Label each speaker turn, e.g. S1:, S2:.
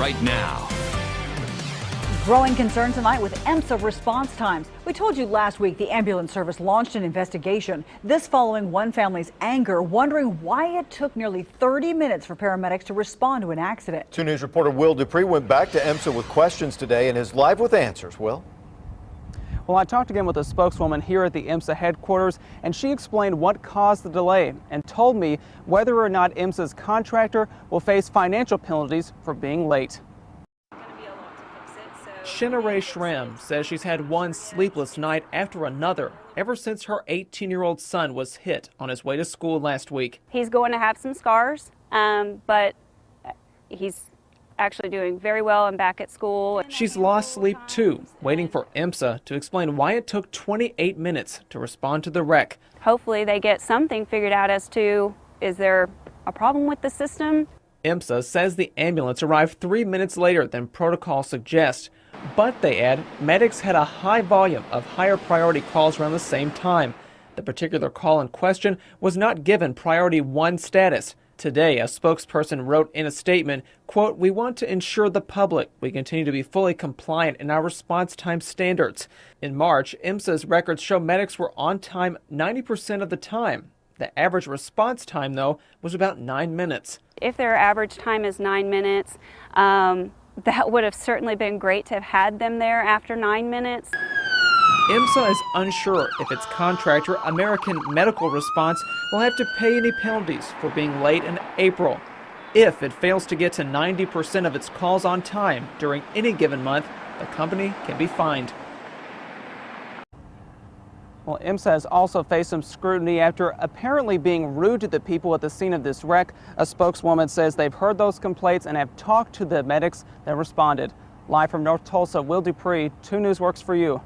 S1: right now.
S2: Growing concern tonight with Emsa response times. We told you last week the ambulance service launched an investigation. This following one family's anger, wondering why it took nearly 30 minutes for paramedics to respond to an accident.
S3: 2 News reporter Will Dupree went back to Emsa with questions today and is live with answers. Will?
S4: Well, I talked again with a spokeswoman here at the Emsa headquarters, and she explained what caused the delay and told me whether or not Emsa's contractor will face financial penalties for being late. Shinare Shrem says she's had one sleepless night after another ever since her 18-year-old son was hit on his way to school last week.
S5: He's going to have some scars, but he's actually doing very well and back at school.
S4: She's lost sleep too, waiting for Emsa to explain why it took 28 minutes to respond to the wreck.
S5: Hopefully they get something figured out as to, is there a problem with the system?
S4: Emsa says the ambulance arrived 3 minutes later than protocol suggests. But they add, medics had a high volume of higher priority calls around the same time. The particular call in question was not given priority 1 status. Today, a spokesperson wrote in a statement, quote, "We want to ensure the public we continue to be fully compliant in our response time standards." In March, Emsa's records show medics were on time 90% of the time. The average response time, though, was about 9 minutes.
S5: If their average time is 9 minutes, that would have certainly been great to have had them there after 9 minutes.
S4: Emsa is unsure if its contractor, American Medical Response, will have to pay any penalties for being late in April. If it fails to get to 90% of its calls on time during any given month, the company can be fined. Well, Emsa has also faced some scrutiny after apparently being rude to the people at the scene of this wreck. A spokeswoman says they've heard those complaints and have talked to the medics that responded. Live from North Tulsa, Will Dupree, 2 News Works for you.